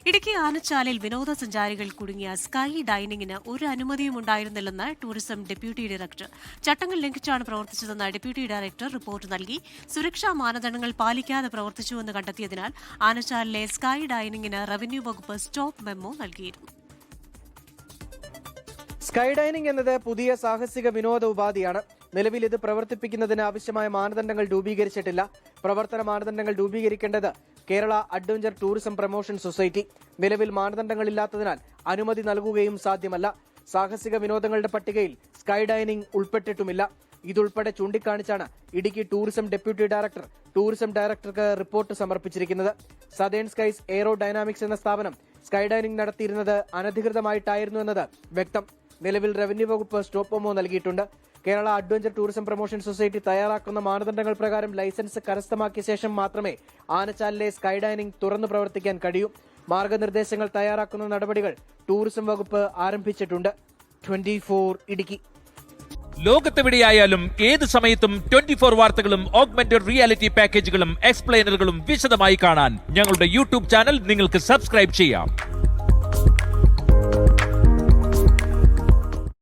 ഇടുക്കി ആനച്ചാലിൽ വിനോദസഞ്ചാരികൾ കുടുങ്ങിയ സ്കൈ ഡൈനിങ്ങിന് ഒരു അനുമതിയും ഉണ്ടായിരുന്നില്ലെന്ന് ടൂറിസം ഡെപ്യൂട്ടി ഡയറക്ടർ. ചട്ടങ്ങൾ ലംഘിച്ചാണ് പ്രവർത്തിച്ചതെന്ന് ഡെപ്യൂട്ടി ഡയറക്ടർ റിപ്പോർട്ട് നൽകി. സുരക്ഷാ മാനദണ്ഡങ്ങൾ പാലിക്കാതെ പ്രവർത്തിച്ചുവെന്ന് കണ്ടെത്തിയതിനാൽ ആനച്ചാലിലെ സ്കൈ ഡൈനിങ്ങിന് റവന്യൂ വകുപ്പ് സ്റ്റോപ്പ് മെമ്മോ നൽകിയിരുന്നു. സ്കൈ ഡൈനിങ് എന്നത് പുതിയ സാഹസിക വിനോദ ഉപാധിയാണ്. നിലവിൽ ഇത് പ്രവർത്തിപ്പിക്കുന്നതിന് ആവശ്യമായ മാനദണ്ഡങ്ങൾ രൂപീകരിച്ചിട്ടില്ല. പ്രവർത്തന മാനദണ്ഡങ്ങൾ രൂപീകരിക്കേണ്ടത് Kerala adventure tourism promotion society. നിലവിൽ മാനദണ്ഡങ്ങളില്ലാത്തതിനാൽ അനുമതി നൽകുകയും സാധ്യമല്ല. സാഹസിക വിനോദങ്ങളുടെ പട്ടികയിൽ സ്കൈ ഡൈനിങ് ഉൾപ്പെട്ടിട്ടുമില്ല. ഇതുൾപ്പെടെ ചൂണ്ടിക്കാണിച്ചാണ് Idukki tourism deputy director tourism ഡയറക്ടർക്ക് റിപ്പോർട്ട് സമർപ്പിച്ചിരിക്കുന്നത്. സതേൺ സ്കൈസ് എയ്റോ ഡൈനാമിക്സ് എന്ന സ്ഥാപനം സ്കൈ ഡൈനിങ് നടത്തിയിരുന്നത് അനധികൃതമായിട്ടായിരുന്നു എന്നത് വ്യക്തം. നിലവിൽ റവന്യൂ വകുപ്പ് സ്റ്റോപ്പ് മെമ്മോ നൽകിയിട്ടുണ്ട്. Kerala adventure tourism promotion society തയ്യാറാക്കുന്ന മാനദണ്ഡങ്ങൾ പ്രകാരം ലൈസൻസ് കരസ്ഥമാക്കിയ ശേഷം മാത്രമേ ആനച്ചാലിലെ സ്കൈ ഡൈനിങ് തുറന്നു പ്രവർത്തിക്കാൻ കഴിയൂ. മാർഗനിർദ്ദേശങ്ങൾ തയ്യാറാക്കുന്ന നടപടികൾ ടൂറിസം വകുപ്പ് ആരംഭിച്ചിട്ടുണ്ട്. 24 ഇടുക്കി. ലോകത്തെവിടെയായാലും ഏത് സമയത്തും 24 വാർത്തകളും ഓഗ്മെന്റഡ് റിയാലിറ്റി പാക്കേജുകളും എക്സ്പ്ലെയിനറുകളും വിശദമായി കാണാൻ ഞങ്ങളുടെ യൂട്യൂബ് ചാനൽ നിങ്ങൾക്ക് സബ്സ്ക്രൈബ് ചെയ്യാം.